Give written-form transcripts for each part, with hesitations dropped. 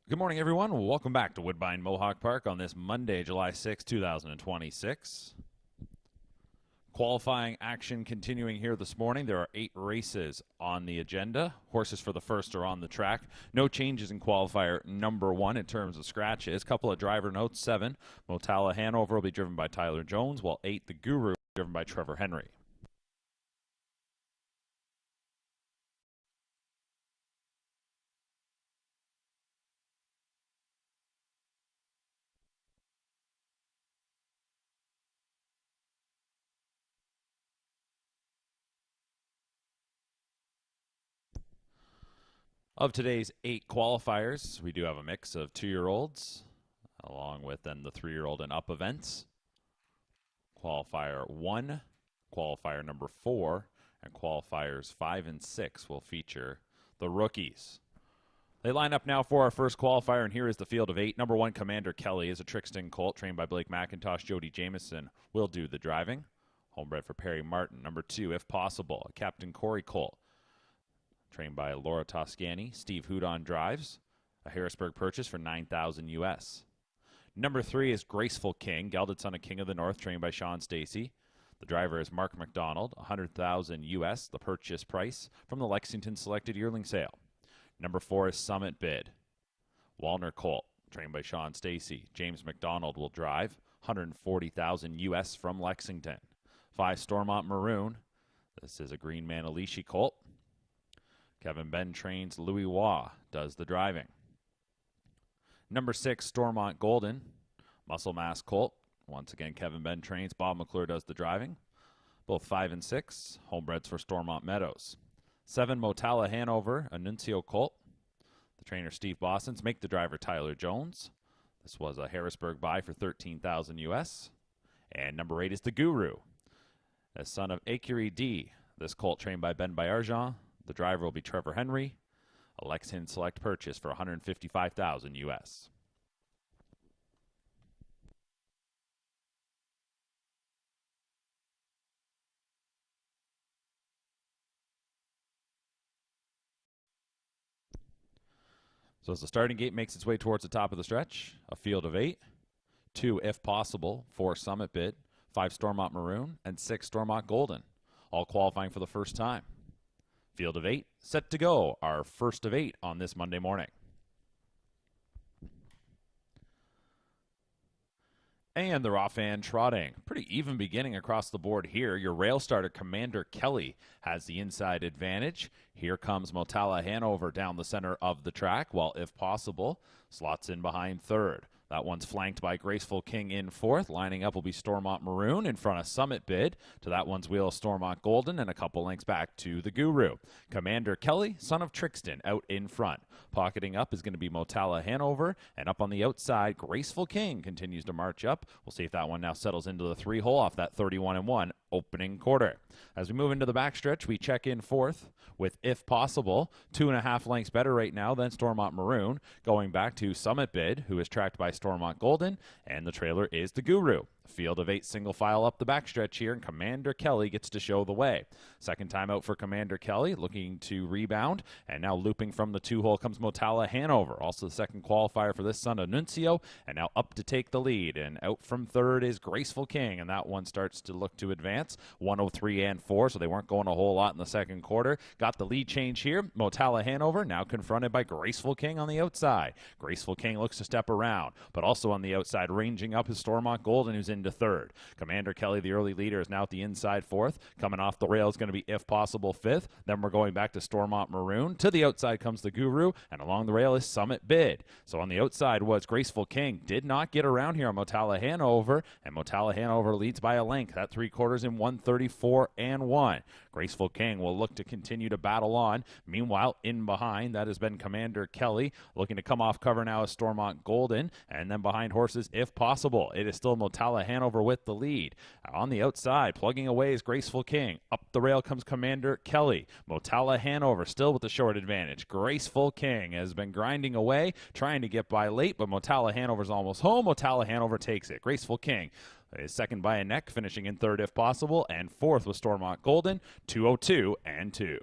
Good morning, everyone. Welcome back to Woodbine Mohawk Park on this Monday, July 6, 2026. Qualifying action continuing here this morning. There are 8 races on the agenda. Horses for the first are on the track. No changes in qualifier number 1 in terms of scratches. Couple of driver notes. 7, Motala Hanover will be driven by Tyler Jones, while 8, The Guru, will be driven by Trevor Henry. Of today's 8 qualifiers, we do have a mix of 2-year-olds, along with then the 3-year-old and up events. Qualifier 1, qualifier number 4, and qualifiers 5 and 6 will feature the rookies. They line up now for our first qualifier, and here is the field of 8. Number 1, Commander Kelly, is a Trixton colt trained by Blake McIntosh. Jody Jameson will do the driving. Homebred for Perry Martin. Number 2, If Possible, Captain Corey colt, trained by Laura Toscani. Steve Houdon drives. A Harrisburg purchase for $9,000 US. Number 3 is Graceful King, gelded son of King of the North, trained by Sean Stacy. The driver is Mark McDonald, $100,000 US, the purchase price from the Lexington Selected Yearling Sale. Number 4 is Summit Bid, Walner colt, trained by Sean Stacy. James McDonald will drive, $140,000 US from Lexington. 5, Stormont Maroon. This is a Green Manalishi colt. Kevin Ben trains. Louis Waugh does the driving. Number 6, Stormont Golden, Muscle Mass colt. Once again, Kevin Ben trains. Bob McClure does the driving. Both 5 and 6, homebreds for Stormont Meadows. 7, Motala Hanover, Annuncio colt. The trainer, Steve Bossens. Make the driver, Tyler Jones. This was a Harrisburg buy for $13,000 US. And number 8 is the Guru, a son of Acuri D. This colt trained by Ben Bayarjan. The driver will be Trevor Henry. A Lexington Select purchase for $155,000 US. So as the starting gate makes its way towards the top of the stretch, a field of 8, 2, If Possible, 4, Summit Bid, 5, Stormont Maroon, and 6, Stormont Golden, all qualifying for the first time. Field of 8, set to go, our first of 8 on this Monday morning. And they're off and trotting. Pretty even beginning across the board here. Your rail starter, Commander Kelly, has the inside advantage. Here comes Motala Hanover down the center of the track, while If Possible slots in behind third. That one's flanked by Graceful King in fourth. Lining up will be Stormont Maroon in front of Summit Bid. To that one's wheel, Stormont Golden, and a couple lengths back to the Guru. Commander Kelly, son of Trixton, out in front. Pocketing up is going to be Motala Hanover, and up on the outside, Graceful King continues to march up. We'll see if that one now settles into the 3-hole off that 31-1 opening quarter. As we move into the backstretch, we check in fourth with If Possible, 2.5 lengths better right now than Stormont Maroon, going back to Summit Bid, who is tracked by Stormont Golden, and the trailer is the Guru. Field of 8 single file up the backstretch here, and Commander Kelly gets to show the way. Second time out for Commander Kelly, looking to rebound, and now looping from the 2-hole comes Motala Hanover, also the second qualifier for this son of Nuncio, and now up to take the lead, and out from third is Graceful King, and that one starts to look to advance, 103 and 4, so they weren't going a whole lot in the second quarter. Got the lead change here. Motala Hanover now confronted by Graceful King on the outside. Graceful King looks to step around, but also on the outside, ranging up is Stormont Golden, who's into third. Commander Kelly, the early leader, is now at the inside fourth. Coming off the rail is going to be If Possible fifth. Then we're going back to Stormont Maroon. To the outside comes the Guru, and along the rail is Summit Bid. So on the outside was Graceful King. Did not get around here on Motala Hanover, and Motala Hanover leads by a length. That 3/4 in 134 and 1. Graceful King will look to continue to battle on. Meanwhile, in behind, that has been Commander Kelly. Looking to come off cover now is Stormont Golden, and then behind horses, If Possible. It is still Motala Hanover with the lead. On the outside, plugging away is Graceful King. Up the rail comes Commander Kelly. Motala Hanover still with the short advantage. Graceful King has been grinding away, trying to get by late, but Motala Hanover's almost home. Motala Hanover takes it. Graceful King is second by a neck, finishing in third If Possible, and fourth with Stormont Golden, 202 and 2.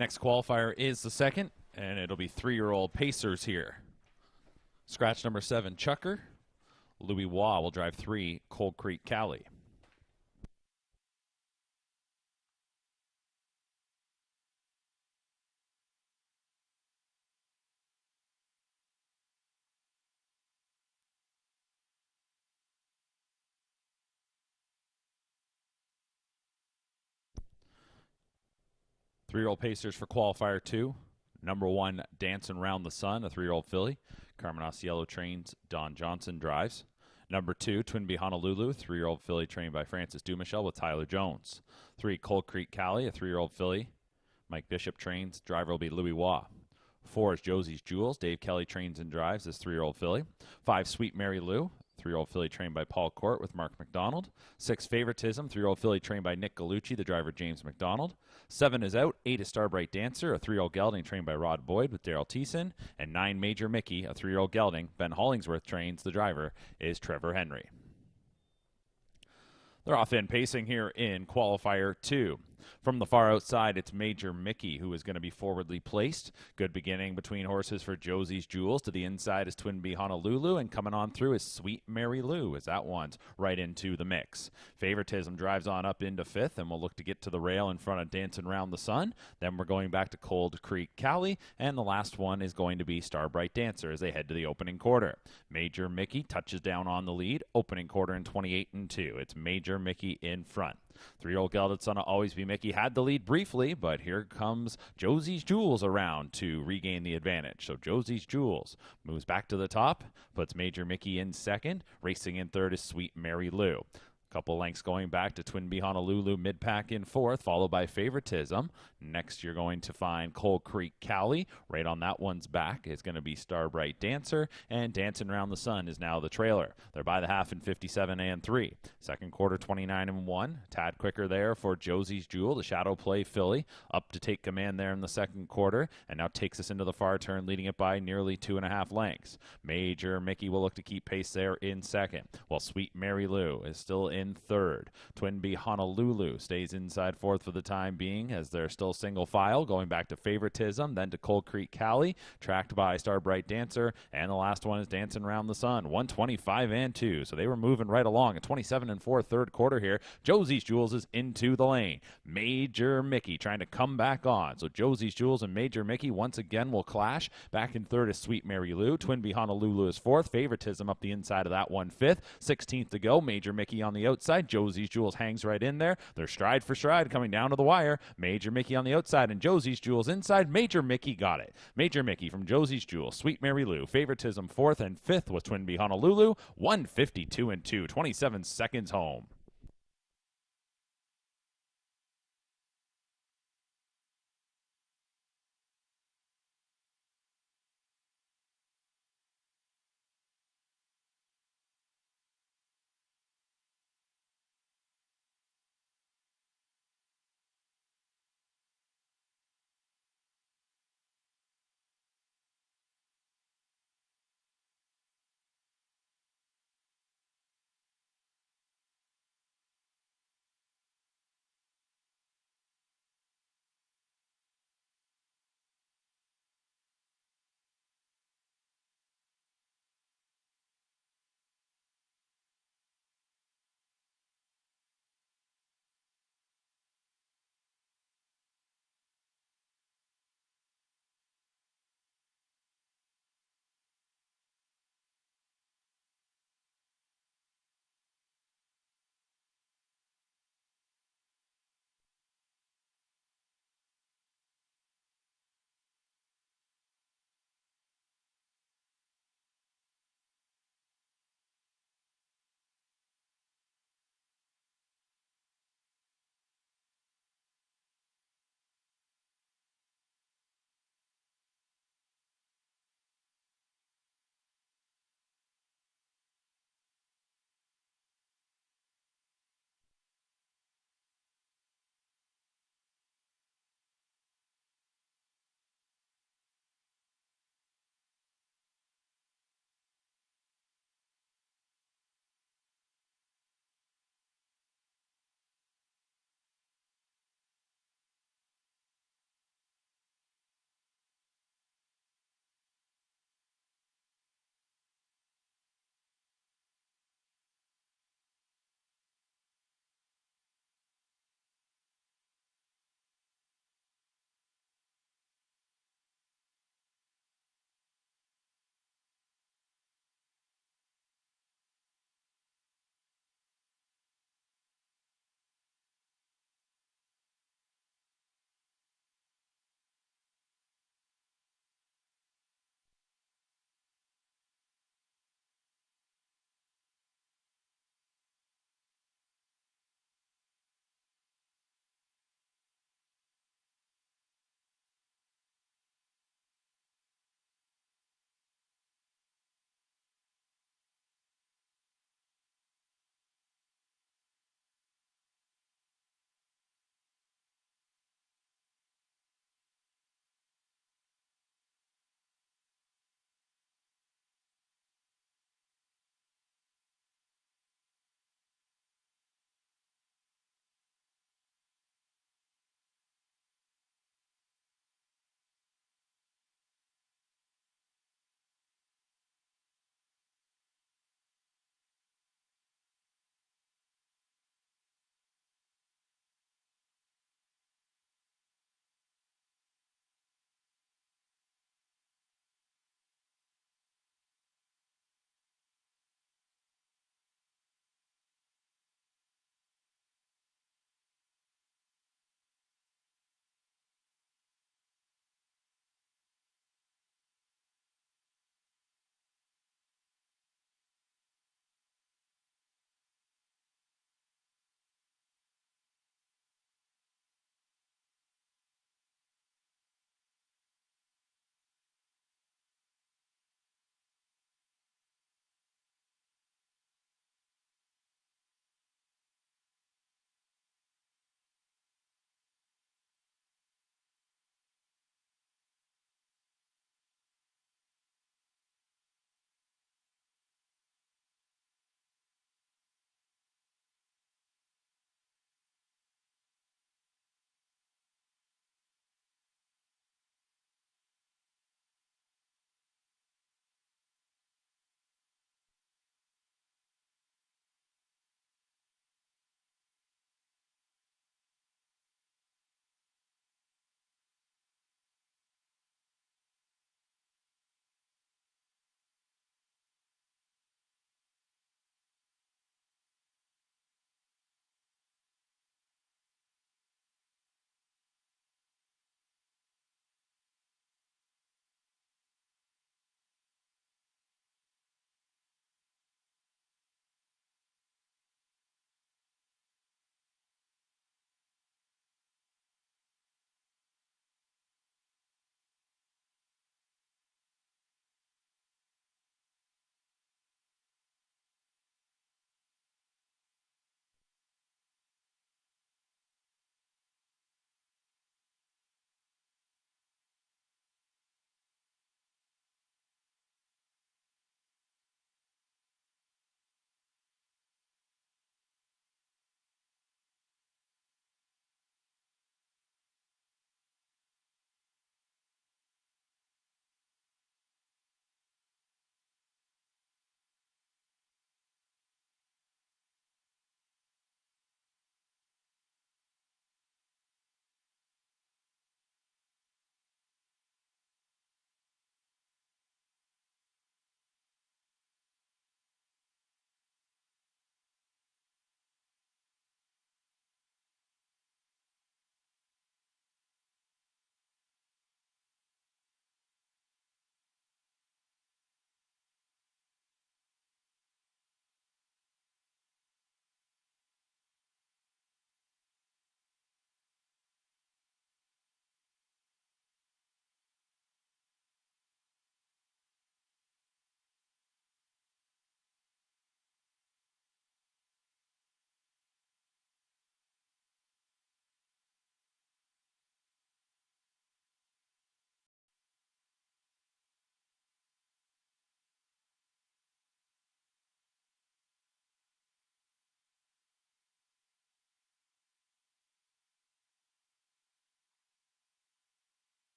Next qualifier is the second, and it'll be 3-year-old Pacers here. Scratch number 7, Chucker. Louis Waugh will drive 3, Cold Creek Cali. Three-year-old Pacers for qualifier 2. Number 1, Dancing Round the Sun, a 3-year-old filly. Carmen Osiello trains, Don Johnson drives. Number 2, Twin Bee Honolulu, 3-year-old filly trained by Francis Dumichel with Tyler Jones. 3, Cold Creek Cali, a 3-year-old filly. Mike Bishop trains, driver will be Louis Waugh. 4 is Josie's Jewels. Dave Kelly trains and drives this 3-year-old filly. 5, Sweet Mary Lou, 3-year-old filly trained by Paul Court with Mark McDonald. 6, Favoritism, 3-year-old filly trained by Nick Gallucci, the driver James McDonald. 7 is Out. 8 is Starbright Dancer, a 3-year-old gelding trained by Rod Boyd with Daryl Thiessen. And 9, Major Mickey, a 3-year-old gelding. Ben Hollingsworth trains. The driver is Trevor Henry. They're off in pacing here in qualifier 2. From the far outside, it's Major Mickey, who is going to be forwardly placed. Good beginning between horses for Josie's Jewels. To the inside is Twin Bee Honolulu, and coming on through is Sweet Mary Lou, as that one's right into the mix. Favoritism drives on up into 5th, and we'll look to get to the rail in front of Dancing Round the Sun. Then we're going back to Cold Creek Cali, and the last one is going to be Starbright Dancer as they head to the opening quarter. Major Mickey touches down on the lead, opening quarter in 28-2. It's Major Mickey in front. 3-year-old gelded son of Always Be Mickey had the lead briefly, but here comes Josie's Jewels around to regain the advantage. So Josie's Jewels moves back to the top, puts Major Mickey in second. Racing in third is Sweet Mary Lou. Couple lengths going back to Twin Bee Honolulu mid-pack in 4th, followed by Favoritism. Next, you're going to find Cold Creek Cali. Right on that one's back is going to be Starbright Dancer, and Dancing Round the Sun is now the trailer. They're by the half in 57-3. Second quarter, 29-1. Tad quicker there for Josie's Jewel, the shadow play filly, up to take command there in the second quarter, and now takes us into the far turn, leading it by nearly 2.5 lengths. Major Mickey will look to keep pace there in second, while Sweet Mary Lou is still in third. Twin Bee Honolulu stays inside 4th for the time being as they're still single file, going back to Favoritism, then to Cold Creek Cali, tracked by Starbright Dancer, and the last one is Dancing Round the Sun, 125-2. So they were moving right along. A 27-4 third quarter here. Josie's Jewels is into the lane. Major Mickey trying to come back on. So Josie's Jewels and Major Mickey once again will clash. Back in third is Sweet Mary Lou. Twin Bee Honolulu is 4th. Favoritism up the inside of that one 5th. 16th to go. Major Mickey on the outside. Josie's Jewels hangs right in there. They're stride for stride coming down to the wire. Major Mickey on the outside and Josie's Jewels inside. Major Mickey got it. Major Mickey from Josie's Jewels. Sweet Mary Lou. Favoritism 4th, and 5th was Twin Bee Honolulu. 152-2. 27 seconds home.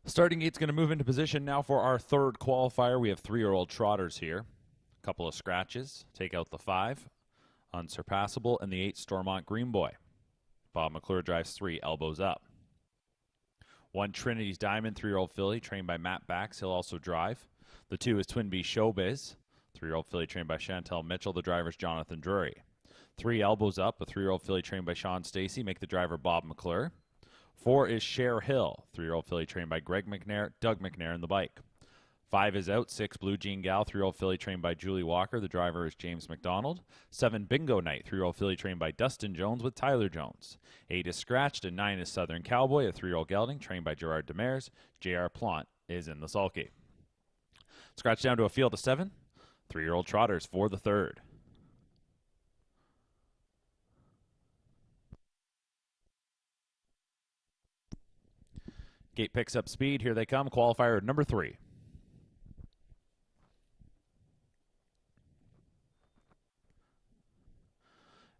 Starting gate's going to move into position now for our third qualifier. We have 3-year-old trotters here. A couple of scratches. Take out the 5, Unsurpassable, and the 8, Stormont Green Boy. Bob McClure drives 3, Elbows Up. 1, Trinity's Diamond, 3-year-old filly, trained by Matt Bax. He'll also drive. The 2 is Twin Bee Showbiz, 3-year-old filly trained by Chantel Mitchell. The driver's Jonathan Drury. 3, Elbows Up, a 3-year-old filly trained by Sean Stacy. Make the driver Bob McClure. 4 is Cher Hill, 3-year-old filly trained by Doug McNair in the bike. 5 is Out, 6, Blue Jean Gal, 3-year-old filly trained by Julie Walker. The driver is James McDonald. 7, Bingo Night, 3-year-old filly trained by Dustin Jones with Tyler Jones. 8 is Scratched, and 9 is Southern Cowboy, a 3-year-old gelding trained by Gerard Demers. J.R. Plant is in the sulky. Scratch down to a field of 7, 3-year-old trotters for the third. Gate picks up speed. Here they come. Qualifier number 3.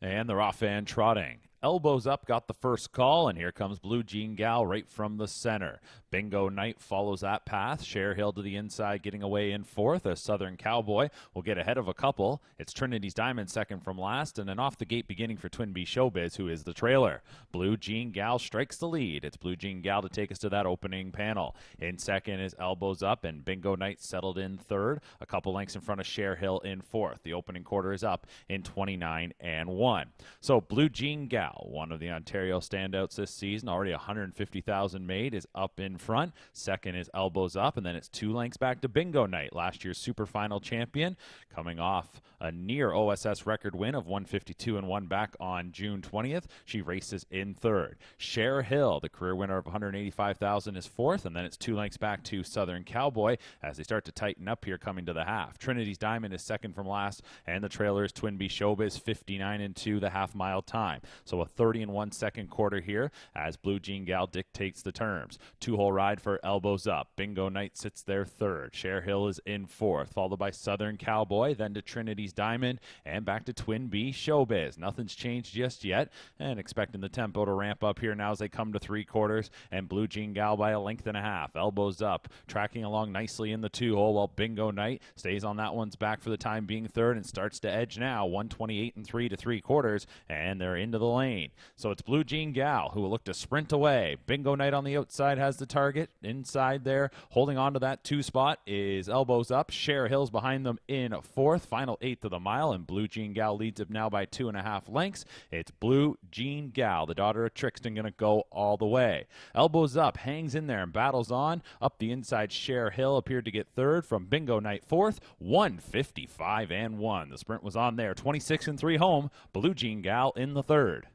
And the Roffan trotting. Elbows Up got the first call, and here comes Blue Jean Gal right from the center. Bingo Night follows that path. Cher Hill to the inside, getting away in 4th. A Southern Cowboy will get ahead of a couple. It's Trinity's Diamond second from last, and an off the gate beginning for Twin Bee Showbiz, who is the trailer. Blue Jean Gal strikes the lead. It's Blue Jean Gal to take us to that opening panel. In second is Elbows Up, and Bingo Night settled in third. A couple lengths in front of Cher Hill in 4th. The opening quarter is up in 29 and 1. So Blue Jean Gal, one of the Ontario standouts this season, already 150,000 made, is up in front. Second is Elbows Up, and then it's 2 lengths back to Bingo Night, last year's Super Final champion, coming off a near OSS record win of 152 and 1 back on June 20th. She races in third. Cher Hill, the career winner of 185,000, is 4th, and then it's 2 lengths back to Southern Cowboy as they start to tighten up here coming to the half. Trinity's Diamond is second from last, and the trailer is Twin Bee Showbiz, 59 and 2, the half-mile time. So a 30 and 1 second quarter here as Blue Jean Gal dictates the terms. 2-hole ride for Elbows Up. Bingo Night sits there third. Cher Hill is in 4th, followed by Southern Cowboy, then to Trinity's Diamond, and back to Twin Bee Showbiz. Nothing's changed just yet, and expecting the tempo to ramp up here now as they come to 3 quarters, and Blue Jean Gal by a length and a half. Elbows Up, tracking along nicely in the 2-hole, while Bingo Night stays on that one's back for the time being third and starts to edge now. 128 and 3 to 3 quarters, and they're into the lane. So it's Blue Jean Gal who will look to sprint away. Bingo Night on the outside has the target. Inside there, holding on to that 2 spot is Elbows Up. Cher Hill's behind them in 4th, final 1/8 of the mile, and Blue Jean Gal leads it now by 2.5 lengths. It's Blue Jean Gal, the daughter of Trixton, going to go all the way. Elbows Up hangs in there and battles on. Up the inside, Cher Hill appeared to get third from Bingo Night 4th, 155 and 1. The sprint was on there, 26 and 3 home. Blue Jean Gal in the third.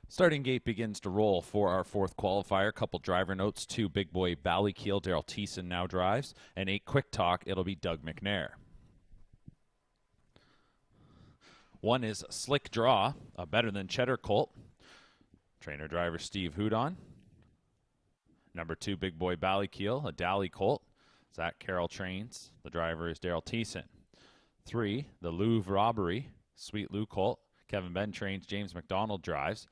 Starting gate begins to roll for our fourth qualifier. Couple driver notes. 2 big boy Ballykeel, Daryl Thiessen now drives. And 8 quick talk, it'll be Doug McNair. 1 is Slick Draw, a better than Cheddar colt. Trainer driver Steve Houdon. Number 2 big boy Ballykeel, a Dally colt. Zach Carroll trains. The driver is Daryl Thiessen. 3, the Louvre Robbery, Sweet Lou colt. Kevin Ben trains, James McDonald drives.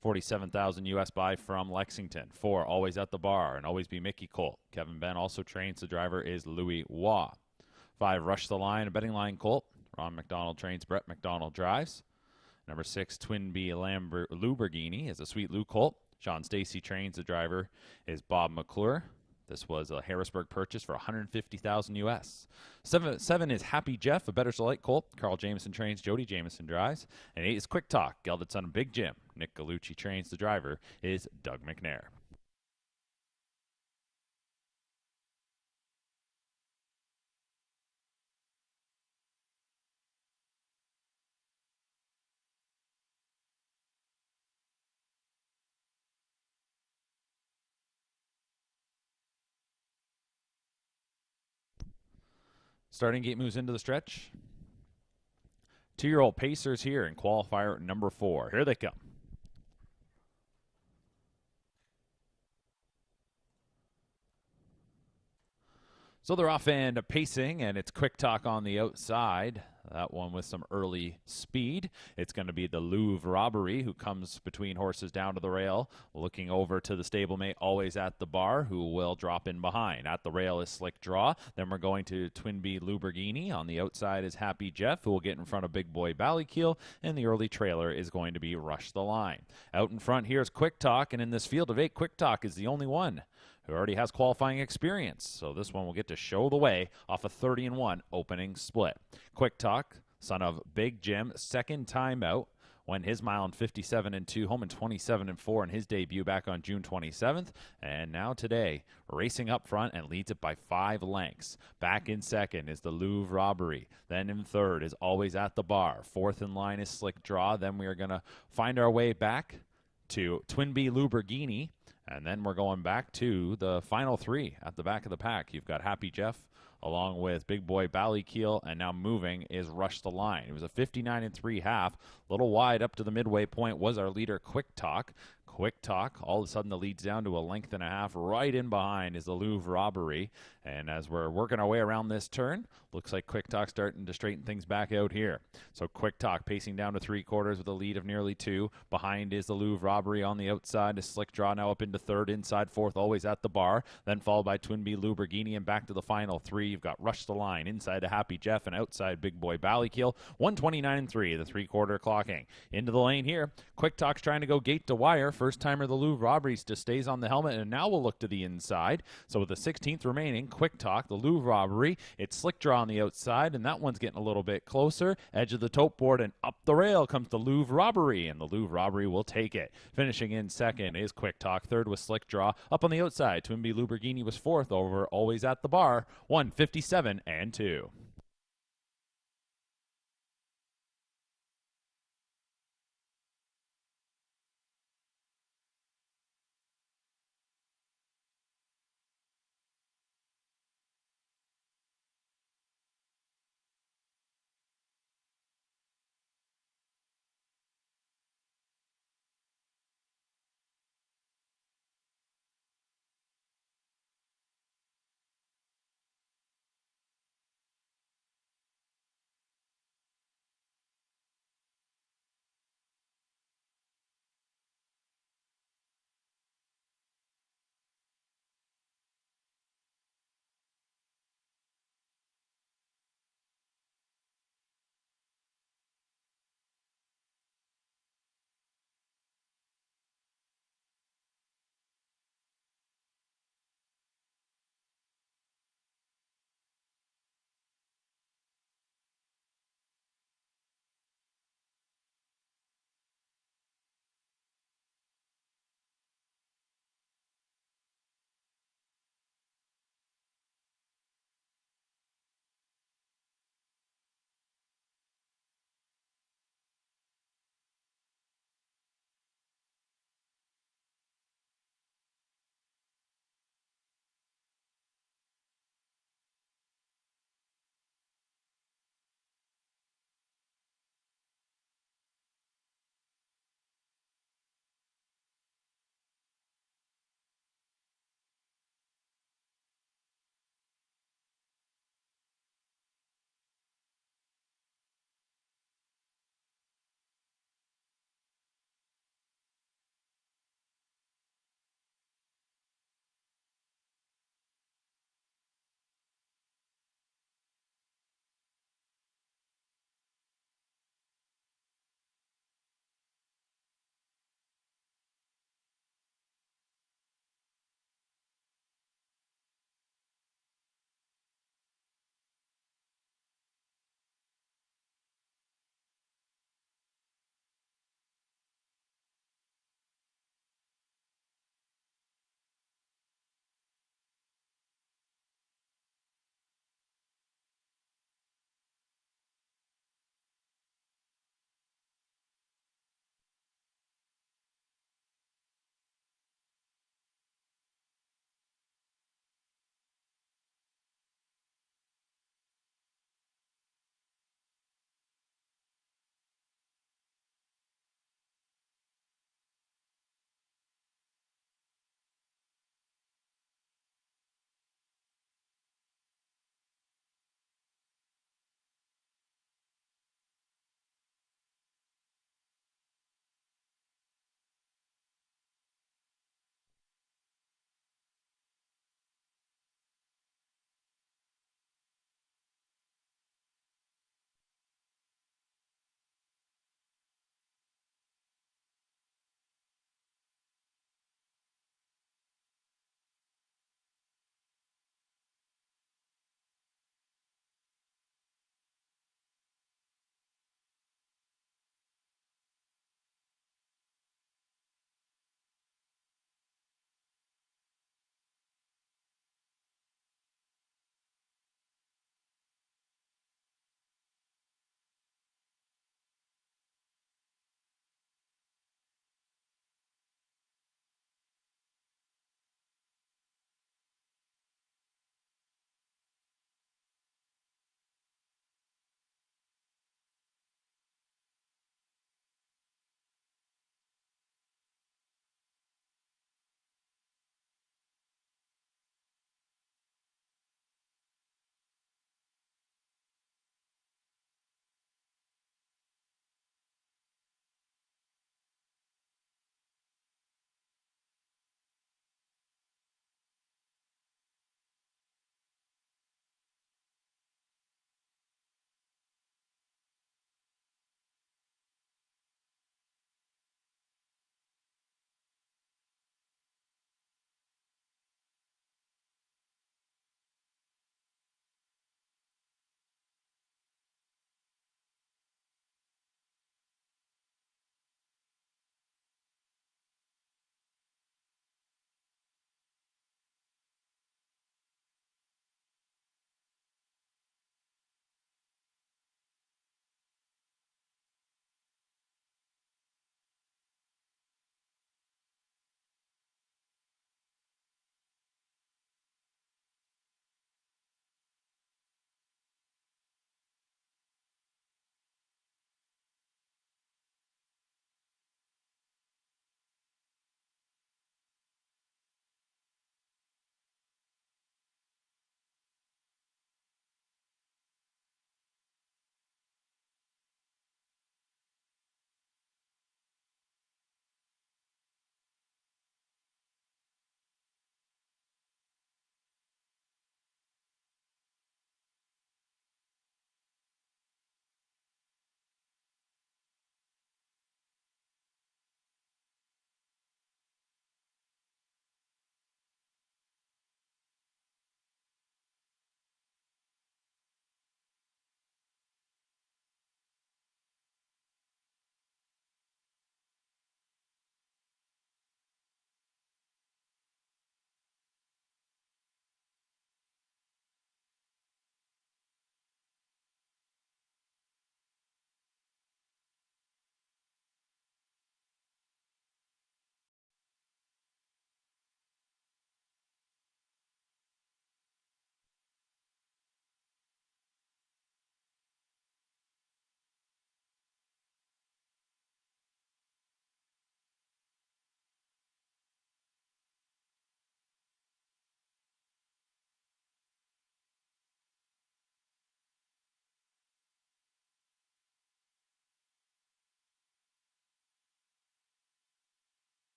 47,000 US buy from Lexington. 4, Always at the Bar, and Always Be Mickey colt. Kevin Ben also trains. The driver is Louis Waugh. 5, Rush the Line, a betting line colt. Ron McDonald trains, Brett McDonald drives. Number 6, Twin B Lamborghini is a Sweet Lou colt. Sean Stacy trains. The driver is Bob McClure. This was a Harrisburg purchase for $150,000 US. 7 is Happy Jeff, a Better Select colt. Carl Jameson trains, Jody Jameson drives. And 8 is Quick Talk, gelded son of Big Jim. Nick Gallucci trains. The driver is Doug McNair. Starting gate moves into the stretch. 2-year-old Pacers here in qualifier number 4. Here they come. So they're off and pacing, and it's Quick Talk on the outside. That one with some early speed. It's going to be the Louvre Robbery, who comes between horses down to the rail, looking over to the stablemate, Always at the Bar, who will drop in behind. At the rail is Slick Draw. Then we're going to Twin B Lamborghini. On the outside is Happy Jeff, who will get in front of Big Boy Ballykeel, and the early trailer is going to be Rush the Line. Out in front here is Quick Talk, and in this field of 8, Quick Talk is the only one who already has qualifying experience. So this one will get to show the way off a 30-1 opening split. Quick Talk, son of Big Jim, second time out. Won his mile in 57-2, home in 27-4 in his debut back on June 27th. And now today, racing up front and leads it by 5 lengths. Back in second is the Louvre Robbery. Then in third is Always at the Bar. Fourth in line is Slick Draw. Then we are going to find our way back to Twin B Lamborghini. And then we're going back to the final 3 at the back of the pack. You've got Happy Jeff along with Big Boy Ballykeel, and now moving is Rush the Line. It was a 59-3 half. A little wide up to the midway point was our leader, Quick Talk. Quick Talk, all of a sudden the lead's down to a length and a half. Right in behind is the Louvre Robbery. And as we're working our way around this turn, looks like Quick Talk starting to straighten things back out here. So Quick Talk pacing down to 3/4 with a lead of nearly 2. Behind is the Louvre Robbery. On the outside is Slick Draw, now up into third. Inside fourth, Always at the Bar. Then followed by Twin B Lamborghini, and back to the final 3. You've got Rush the Line. Inside to Happy Jeff, and outside Big Boy Ballykeel. 129-3, the 3/4 clocking. Into the lane here. Quick Talk's trying to go gate to wire. First timer the Louvre Robberies just stays on the helmet, and now we'll look to the inside. So with the 16th remaining, Quick Talk, the Louvre Robbery, it's Slick Draw on the outside, and that one's getting a little bit closer. Edge of the tote board, and up the rail comes the Louvre Robbery, and the Louvre Robbery will take it. Finishing in second is Quick Talk. Third was Slick Draw. Up on the outside, Twin B Lamborghini was fourth over Always at the Bar, 157-2.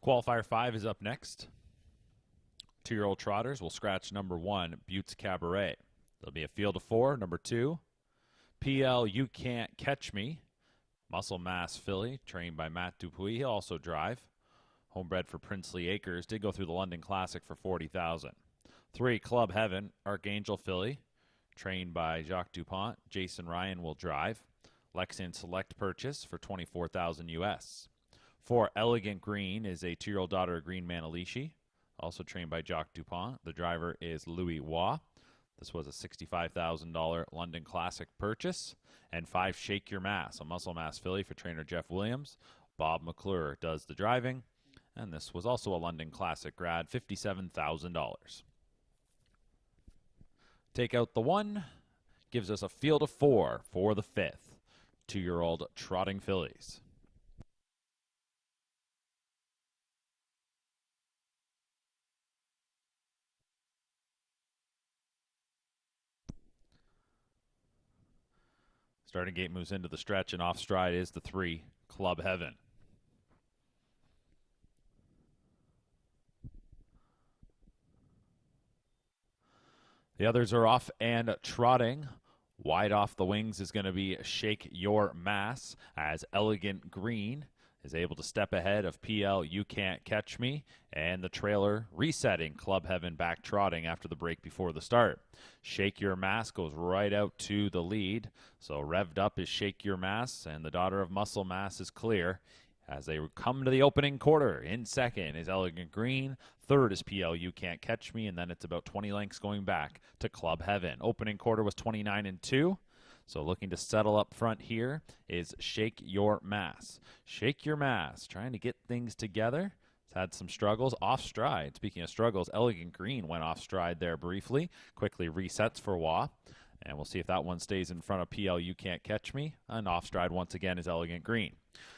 Qualifier 5 is up next. 2-year-old trotters will scratch number 1, Buttes Cabaret. There'll be a field of 4. Number 2, PL You Can't Catch Me. Muscle Mass filly, trained by Matt Dupuis. He'll also drive. Homebred for Princely Acres. Did go through the London Classic for $40,000. 3, Club Heaven, Archangel filly, trained by Jacques Dupont. Jason Ryan will drive. Lexington Select purchase for $24,000 US. 4, Elegant Green is a 2-year-old daughter of Green Manalishi, also trained by Jacques Dupont. The driver is Louis Waugh. This was a $65,000 London Classic purchase. And 5, Shake Your Mass, a muscle mass filly for trainer Jeff Williams. Bob McClure does the driving. And this was also a London Classic grad, $57,000. Take out the 1, gives us a field of 4 for the 5th. 2-year-old trotting fillies. Starting gate moves into the stretch, and off stride is the 3, Club Heaven. The others are off and trotting. Wide off the wings is going to be Shake Your Mass, as Elegant Green is able to step ahead of PL You Can't Catch Me, and the trailer resetting Club Heaven back trotting after the break before the start. Shake Your Mass goes right out to the lead, so revved up is Shake Your Mass, and the daughter of Muscle Mass is clear. As they come to the opening quarter, in second is Elegant Green. Third is PL You Can't Catch Me, and then it's about 20 lengths going back to Club Heaven. Opening quarter was 29-2. So looking to settle up front here is Shake Your Mass. Shake Your Mass, trying to get things together. It's had some struggles off stride. Speaking of struggles, Elegant Green went off stride there briefly. Quickly resets for Waugh. And we'll see if that one stays in front of PL You Can't Catch Me. And off stride once again is Elegant Green.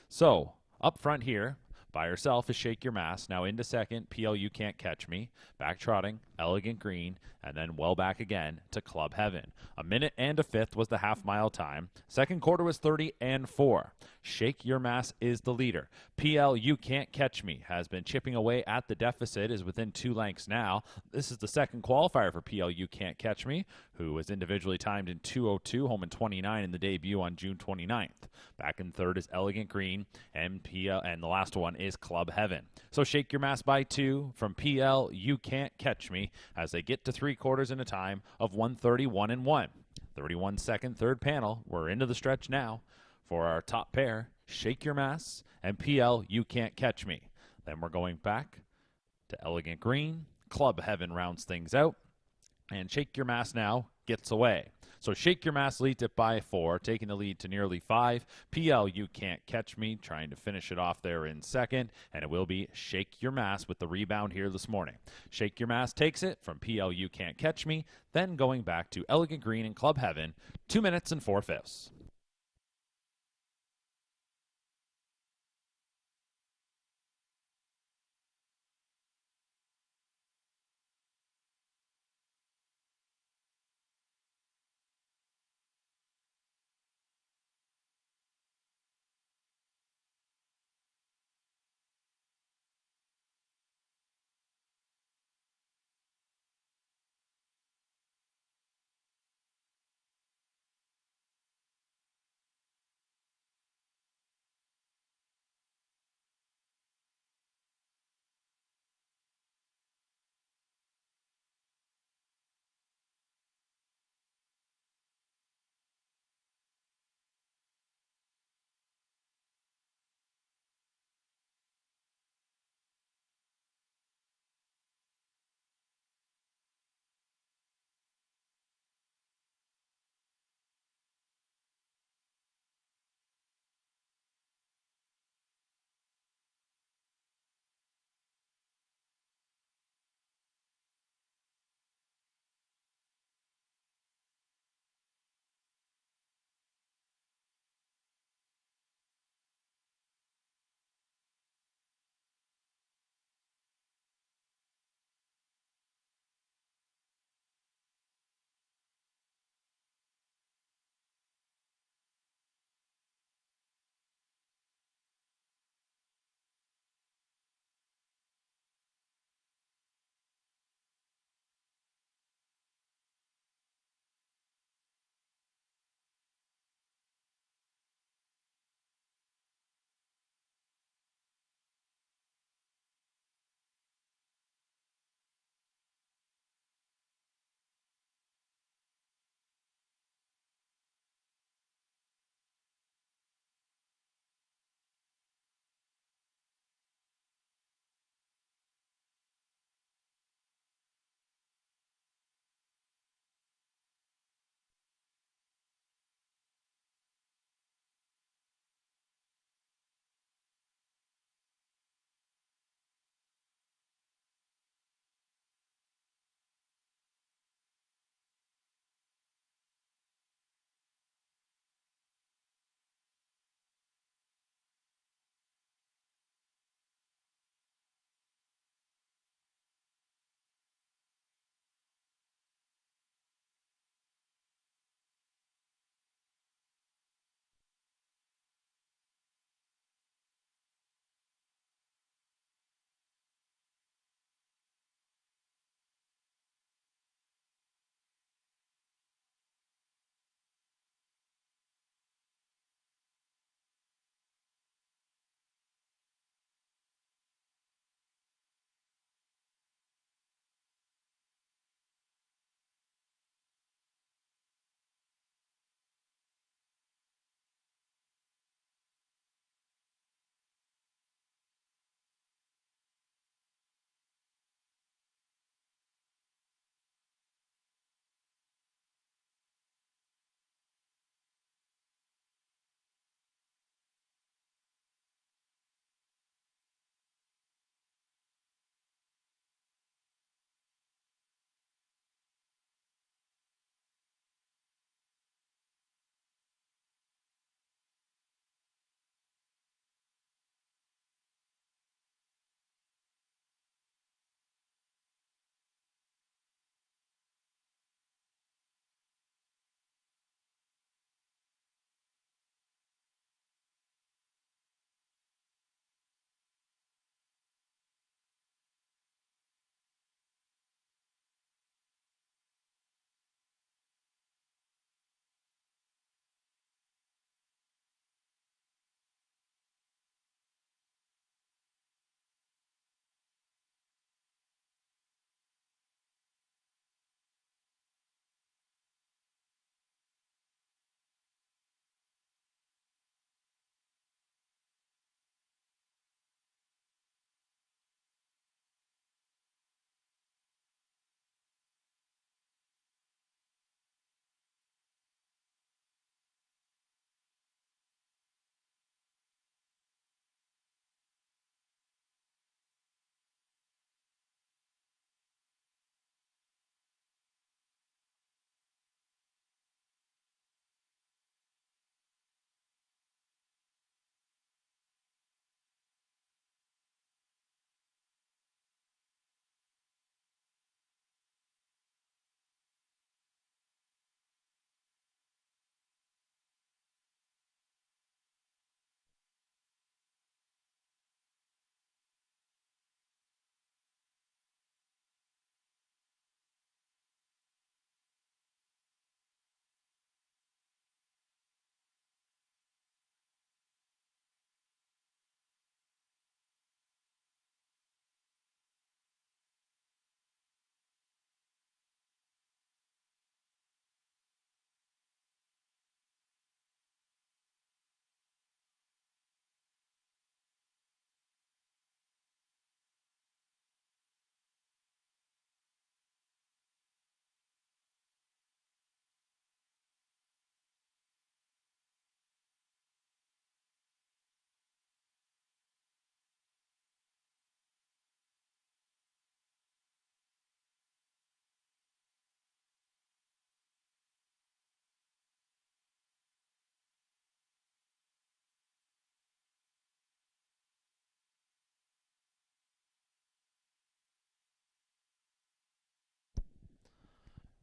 So up front here, by herself is Shake Your Mass. Now into second, PL You Can't Catch Me. Back trotting, Elegant Green, and then well back again to Club Heaven. 1 minute and a 5th was the half-mile time. Second quarter was 30-4. Shake Your Mass is the leader. PL You Can't Catch Me has been chipping away at the deficit, is within 2 lengths now. This is the second qualifier for PL You Can't Catch Me, who was individually timed in 2:02, home in 29 in the debut on June 29th. Back in third is Elegant Green, and the last one is Club Heaven. So Shake Your Mass by 2 from PL You Can't Catch Me as they get to 3/4 in a time of 1:31-1. 31-second third panel. We're into the stretch now for our top pair, Shake Your Mass and PL You Can't Catch Me. Then we're going back to Elegant Green. Club Heaven rounds things out. And Shake Your Mass now gets away. So Shake Your Mass leads it by 4, taking the lead to nearly 5. PL You Can't Catch Me trying to finish it off there in second. And it will be Shake Your Mass with the rebound here this morning. Shake Your Mass takes it from PL You Can't Catch Me, then going back to Elegant Green and Club Heaven, 2 minutes and 4/5.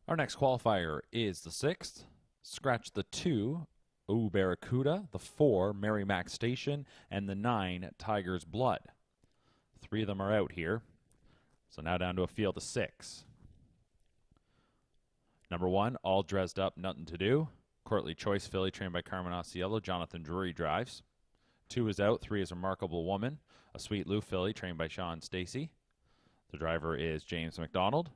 Our next qualifier is the 6th. Scratch the 2, Ooh Barracuda, the 4, Merrimack Station, and the 9, Tiger's Blood. 3 of them are out here. So now down to a field of 6. Number 1, All Dressed Up, Nothing to Do. Courtly Choice filly trained by Carmen Osceola. Jonathan Drury drives. 2 is out. 3 is Remarkable Woman. A Sweet Lou filly trained by Sean Stacy. The driver is James McDonald.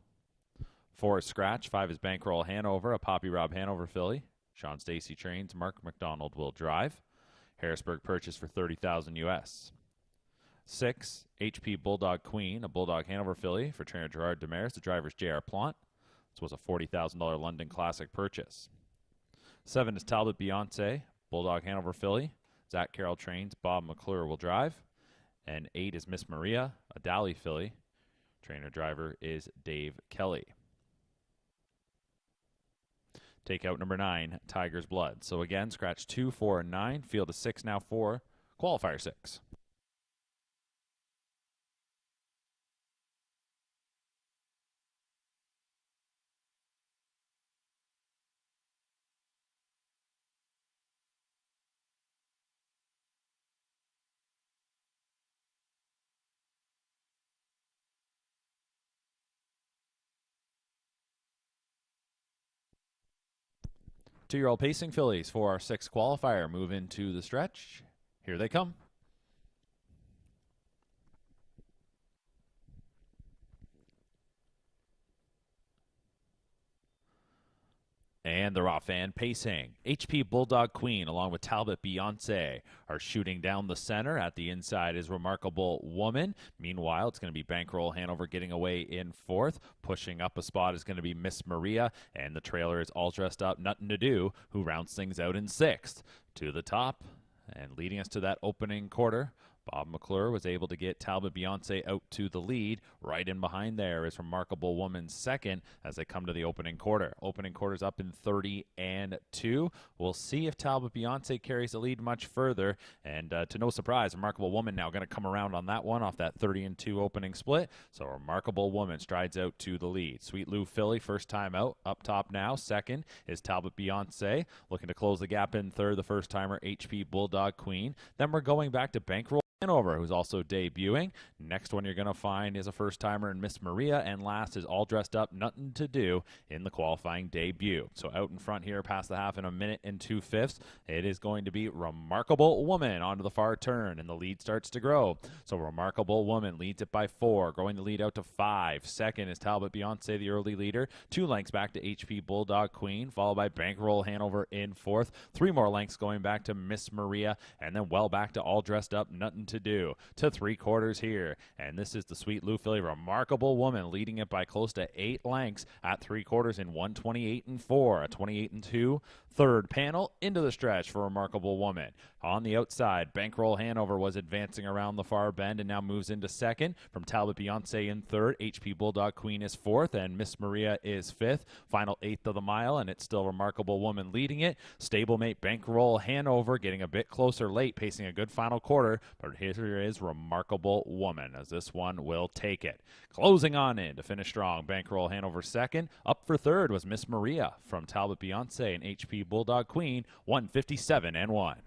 4 is Scratch. 5 is Bankroll Hanover, a Poppy Rob Hanover filly. Sean Stacy trains. Mark McDonald will drive. Harrisburg purchase for $30,000 US. 6, HP Bulldog Queen, a Bulldog Hanover filly for trainer Gerard Demers. The driver's J.R. Plant. This was a $40,000 London Classic purchase. 7 is Talbot Beyonce, Bulldog Hanover filly. Zach Carroll trains. Bob McClure will drive. And 8 is Miss Maria, a Dally filly. Trainer driver is Dave Kelly. Take out number 9, Tiger's Blood. So again, scratch 2, 4, and 9. Field of 6 now for qualifier 6. Two-year-old pacing fillies for our 6th qualifier move into the stretch. Here they come. And the raw fan pacing. HP Bulldog Queen along with Talbot Beyonce are shooting down the center. At the inside is Remarkable Woman. Meanwhile, it's going to be Bankroll Hanover getting away in 4th. Pushing up a spot is going to be Miss Maria. And the trailer is All Dressed Up, Nothing to Do, who rounds things out in 6th. To the top and leading us to that opening quarter. Bob McClure was able to get Talbot Beyonce out to the lead. Right in behind there is Remarkable Woman second as they come to the opening quarter. Opening quarter's up in 30-2. We'll see if Talbot Beyonce carries the lead much further. And to no surprise, Remarkable Woman now going to come around on that one off that 30-2 opening split. So Remarkable Woman strides out to the lead. Sweet Lou filly, first time out, up top now. Second is Talbot Beyonce, looking to close the gap in third. The first timer, HP Bulldog Queen. Then we're going back to Bankroll Hanover, who's also debuting. Next one you're going to find is a first-timer in Miss Maria, and last is All Dressed Up, Nothing to Do in the qualifying debut. So out in front here past the half in a minute and 2/5, it is going to be Remarkable Woman onto the far turn, and the lead starts to grow. So Remarkable Woman leads it by 4, growing the lead out to 5. Second is Talbot Beyonce, the early leader. 2 lengths back to HP Bulldog Queen, followed by Bankroll Hanover in 4th. 3 more lengths going back to Miss Maria, and then well back to All Dressed Up, Nothing to Do to 3/4 here. And this is the Sweet Lou filly, Remarkable Woman, leading it by close to 8 lengths at 3/4 in 1:28.4, a 28.2 third panel into the stretch for Remarkable Woman. On the outside, Bankroll Hanover was advancing around the far bend and now moves into second. From Talbot Beyonce in third, HP Bulldog Queen is 4th, and Miss Maria is 5th. Final 1/8 of the mile, and it's still Remarkable Woman leading it. Stablemate Bankroll Hanover getting a bit closer late, pacing a good final quarter, but here is Remarkable Woman as this one will take it. Closing on in to finish strong, Bankroll Hanover second. Up for third was Miss Maria from Talbot Beyonce and HP Bulldog Queen, 157-1.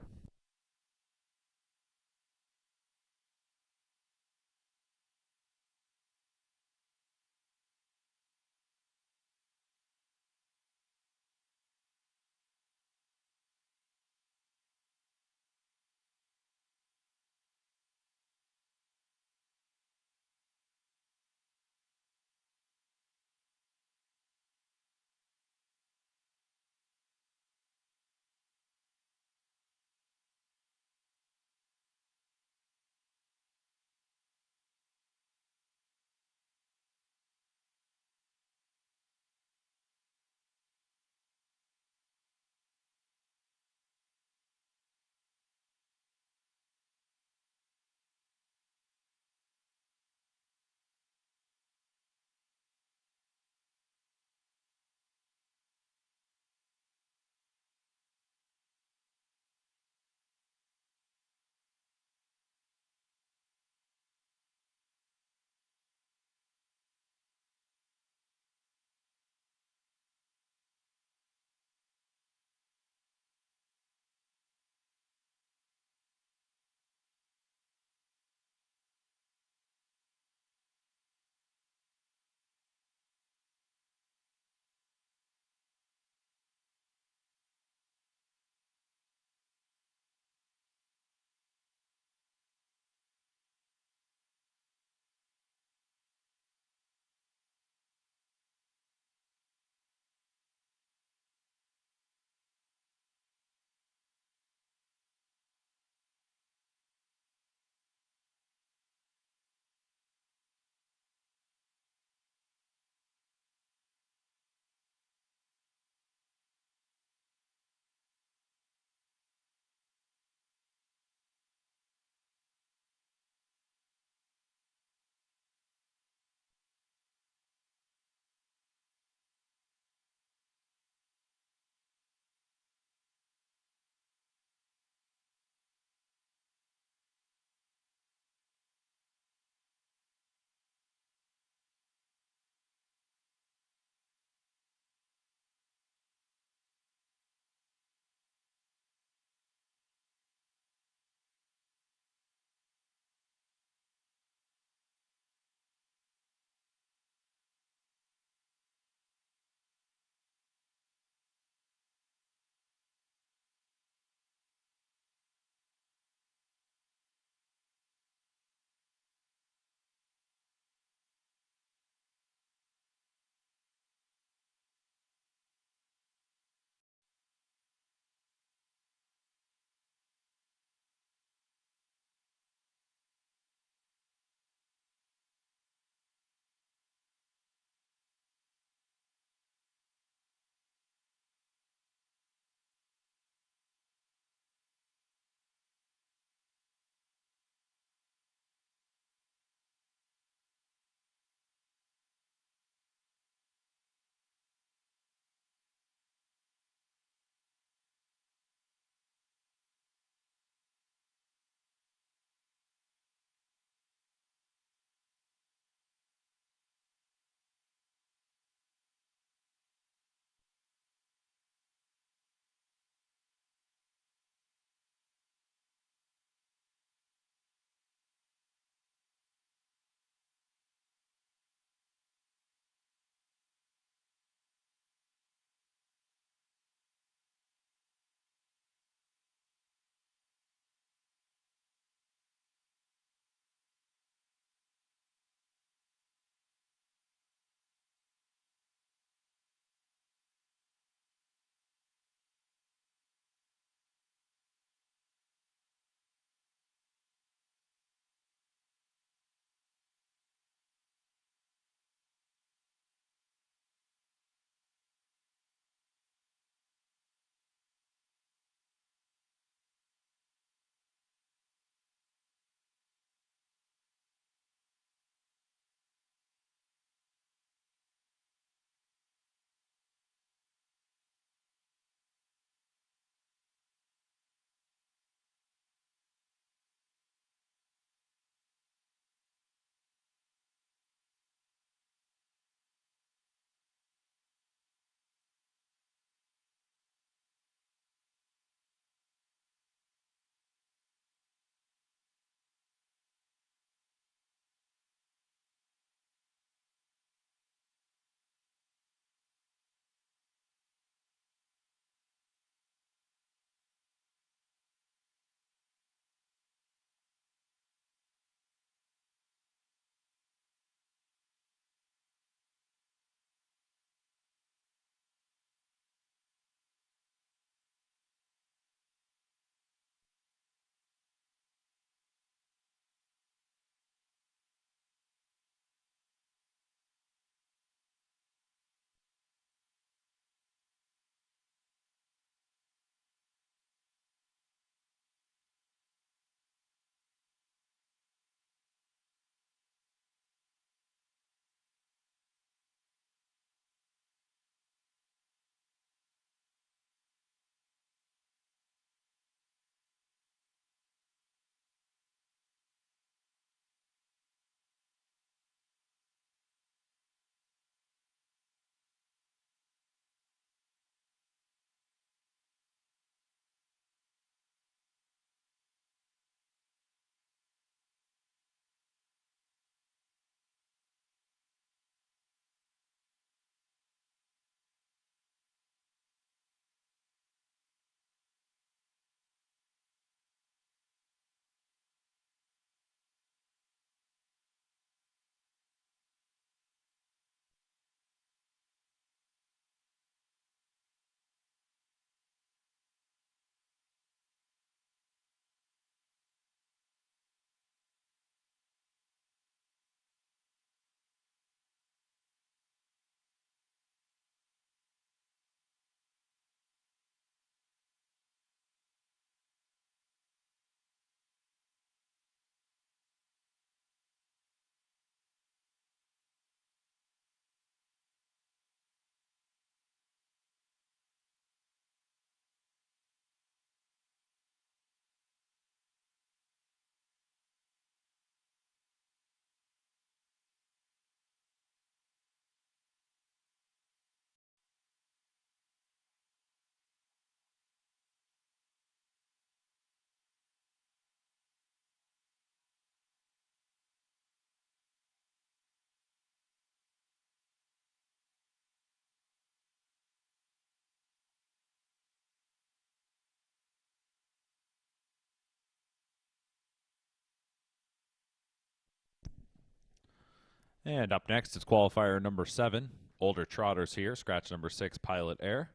And up next is qualifier number 7. Older trotters here. Scratch number 6, Pilot Air.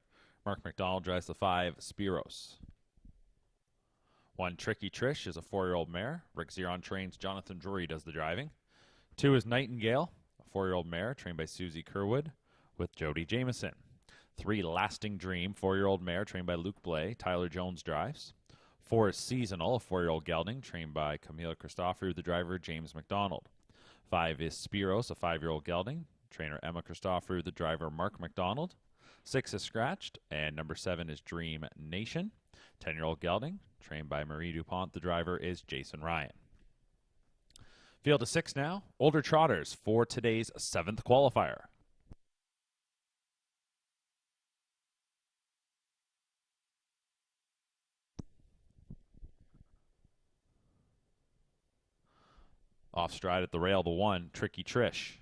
Mark McDonald drives the 5, Spiros. 1, Tricky Trish is a 4-year-old mare. Rick Zeron trains. Jonathan Drury does the driving. 2 is Nightingale, a 4-year-old mare trained by Susie Kerwood with Jody Jameson. 3, Lasting Dream, 4-year-old mare trained by Luke Blay. Tyler Jones drives. 4 is Seasonal, a 4-year-old gelding trained by Camila Christoffel with the driver James McDonald. 5 is Spiros, a 5-year-old gelding. Trainer Emma Christoffel, the driver Mark McDonald. 6 is Scratched, and number 7 is Dream Nation. 10-year-old gelding, trained by Marie DuPont. The driver is Jason Ryan. Field of 6 now. Older trotters for today's 7th qualifier. Off stride at the rail, the 1, Tricky Trish.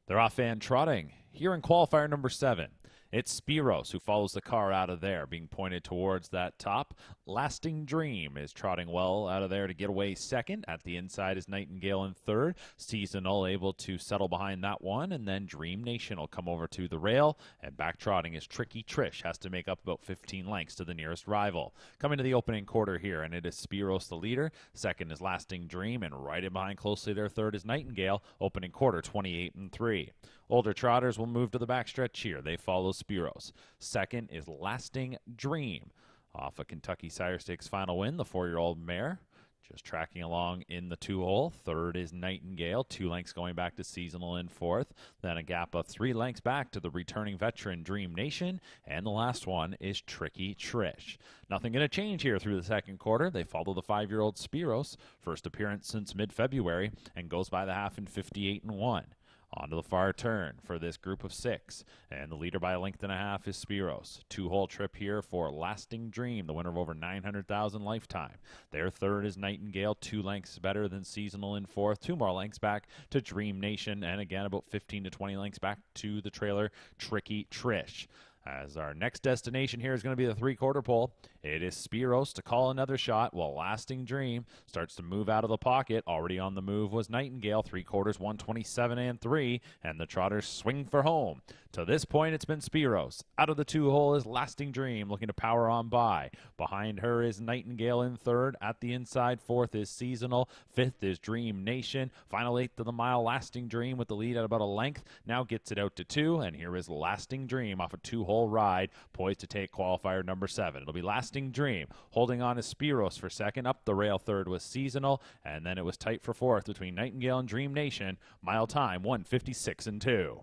They're off and trotting. Here in qualifier number 7, it's Spiros who follows the car out of there, being pointed towards that top. Lasting Dream is trotting well out of there to get away second. At the inside is Nightingale in third. Seasonal able to settle behind that one, and then Dream Nation will come over to the rail, and back trotting is Tricky Trish, has to make up about 15 lengths to the nearest rival. Coming to the opening quarter here, and it is Spiros the leader. Second is Lasting Dream, and right in behind closely there, third is Nightingale. Opening quarter, 28-3. Older trotters will move to the backstretch here. They follow Spiros. Second is Lasting Dream. Off a Kentucky Sire Stakes final win, the 4-year-old mare. Just tracking along in the 2-hole. Third is Nightingale. 2 lengths going back to Seasonal in fourth. Then a gap of 3 lengths back to the returning veteran Dream Nation. And the last one is Tricky Trish. Nothing going to change here through the second quarter. They follow the 5-year-old Spiros. First appearance since mid-February. And goes by the half in 58-1. Onto the far turn for this group of 6. And the leader by a length and a half is Spiros. 2-hole trip here for Lasting Dream, the winner of over $900,000 lifetime. Their third is Nightingale, 2 lengths better than Seasonal in fourth. 2 more lengths back to Dream Nation. And again, about 15 to 20 lengths back to the trailer, Tricky Trish. As our next destination here is going to be the 3-quarter pole. It is Spiros to call another shot while Lasting Dream starts to move out of the pocket. Already on the move was Nightingale, 3 quarters, 127-3, and the trotters swing for home. To this point, it's been Spiros. Out of the 2-hole is Lasting Dream, looking to power on by. Behind her is Nightingale in third. At the inside, fourth is Seasonal. Fifth is Dream Nation. Final 8th of the mile, Lasting Dream with the lead at about a length. Now gets it out to 2, and here is Lasting Dream off a 2-hole ride, poised to take qualifier number 7. It'll be Lasting Dream. Holding on is Spiros for second. Up the rail third was Seasonal, and then it was tight for fourth between Nightingale and Dream Nation. Mile time, 1:56-2.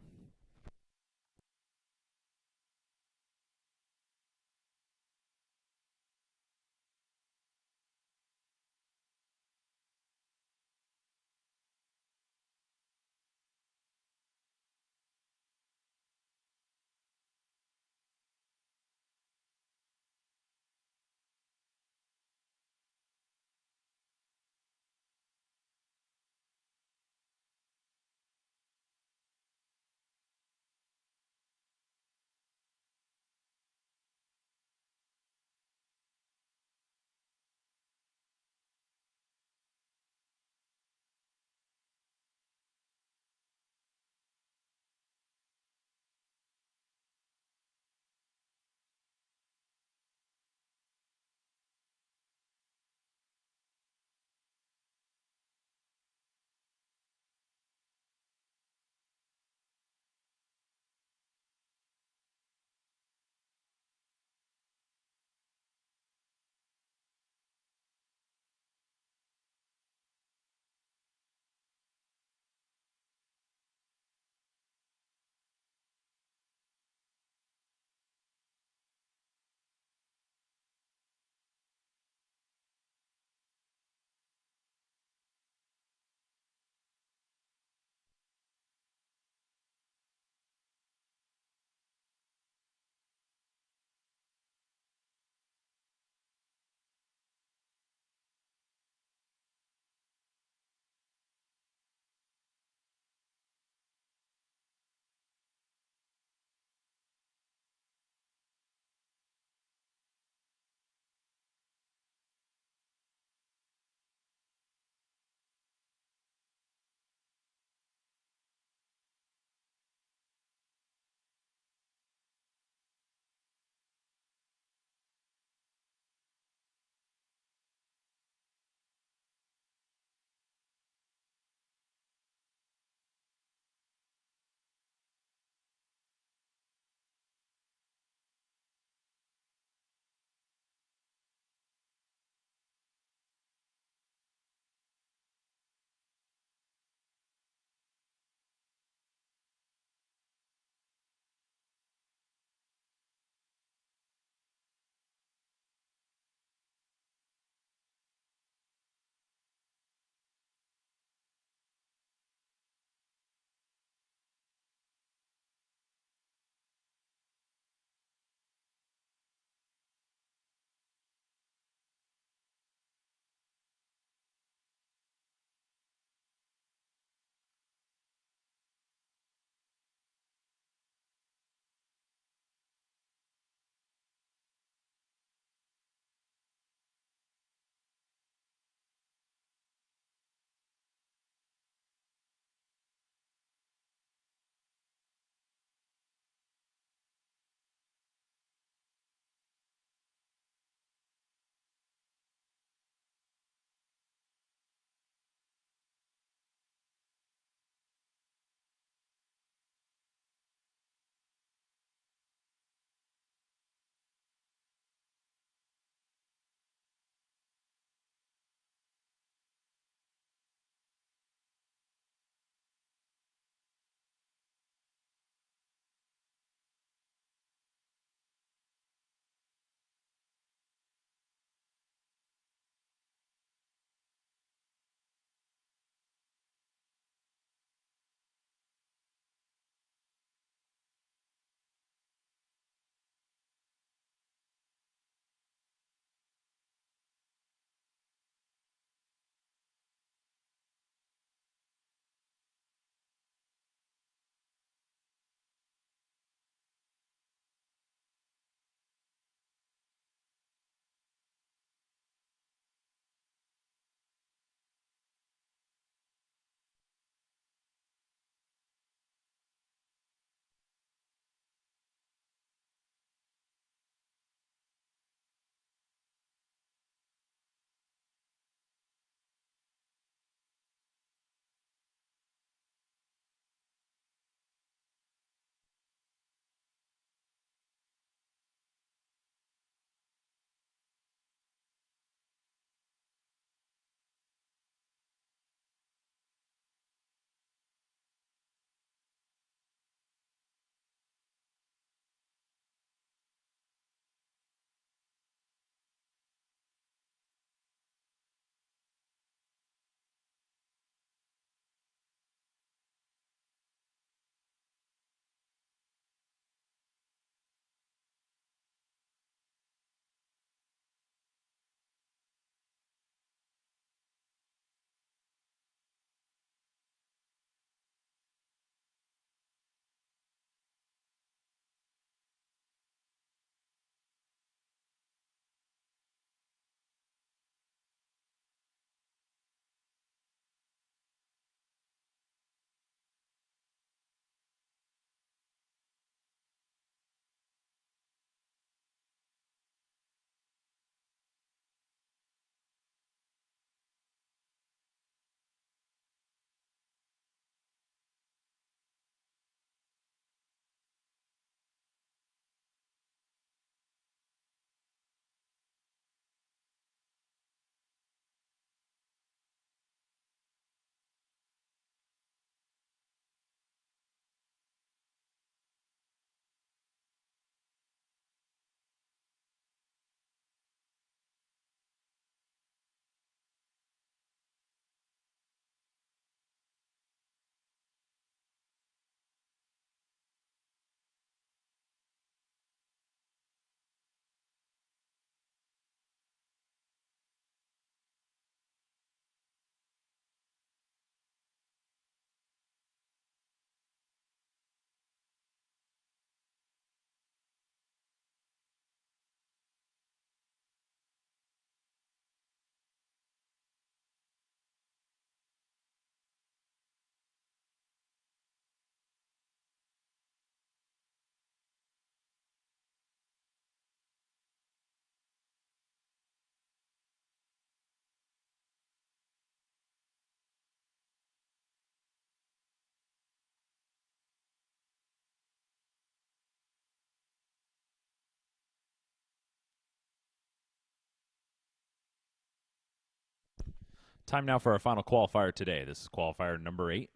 Time now for our final qualifier today. This is qualifier number 8.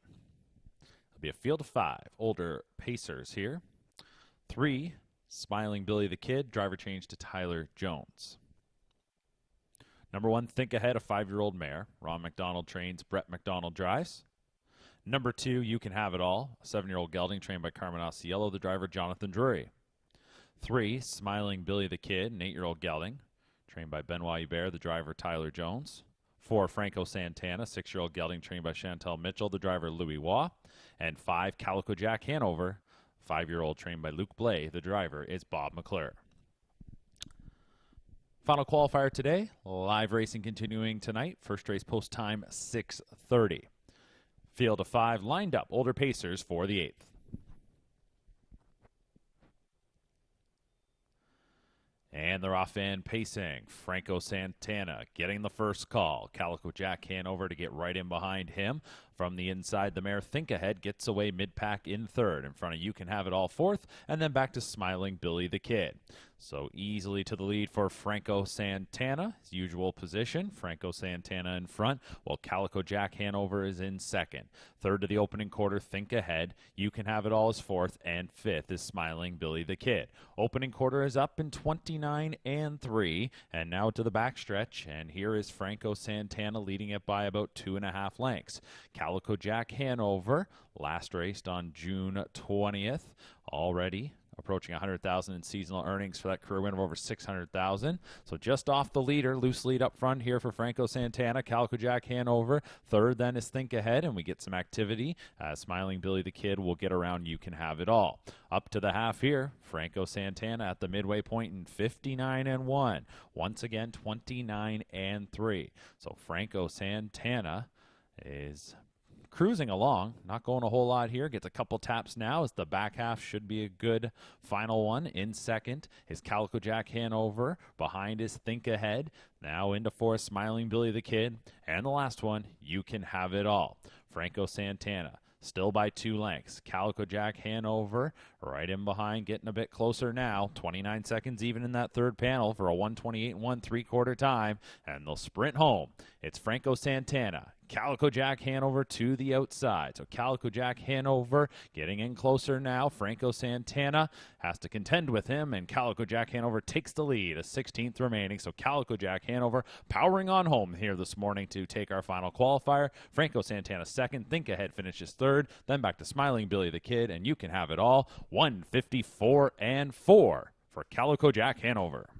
It'll be a field of 5 older pacers here. 3, Smiling Billy the Kid, driver change to Tyler Jones. Number 1, Think Ahead, a 5-year-old mare. Ron McDonald trains, Brett McDonald drives. Number 2, You Can Have It All, a 7-year-old gelding trained by Carmen Osceola, the driver Jonathan Drury. 3, Smiling Billy the Kid, an 8-year-old gelding, trained by Benoit Hubert, the driver Tyler Jones. 4, Franco Santana, 6-year-old gelding trained by Chantel Mitchell, the driver Louis Waugh. And 5, Calico Jack Hanover, 5-year-old trained by Luke Blay, the driver is Bob McClure. Final qualifier today, live racing continuing tonight. First race post time 6:30. Field of 5 lined up, older pacers for the 8th. And they're off and pacing. Franco Santana getting the first call. Calico Jack Hanover to get right in behind him. From the inside, the mare Think Ahead gets away mid-pack in 3rd. In front of You Can Have It All 4th. And then back to Smiling Billy the Kid. So easily to the lead for Franco Santana. His usual position. Franco Santana in front, while Calico Jack Hanover is in 2nd. 3rd to the opening quarter, Think Ahead. You Can Have It All is 4th. And 5th is Smiling Billy the Kid. Opening quarter is up in 29 and 3. And now to the backstretch. And here is Franco Santana leading it by about 2.5 lengths. Calico Jack Hanover, last raced on June 20th, already approaching 100,000 in seasonal earnings for that career win of over 600,000. So just off the leader, loose lead up front here for Franco Santana. Calico Jack Hanover, 3rd then is Think Ahead, and we get some activity. Smiling Billy the Kid will get around You Can Have It All. Up to the half here, Franco Santana at the midway point in 59 and 1. Once again, 29 and 3. So Franco Santana is cruising along, not going a whole lot here. Gets a couple taps now as the back half should be a good final one. In 2nd is Calico Jack Hanover. Behind is Think Ahead. Now into 4th, Smiling Billy the Kid. And the last one, You Can Have It All. Franco Santana still by 2 lengths. Calico Jack Hanover right in behind, getting a bit closer now. 29 seconds even in that 3rd panel for a 1:28 and 1 3/4 time. And they'll sprint home. It's Franco Santana. Calico Jack Hanover to the outside. So Calico Jack Hanover getting in closer now. Franco Santana has to contend with him, and Calico Jack Hanover takes the lead. A 16th remaining. So Calico Jack Hanover powering on home here this morning to take our final qualifier. Franco Santana 2nd. Think Ahead finishes 3rd. Then back to Smiling Billy the Kid, and You Can Have It All. 154 and 4 for Calico Jack Hanover.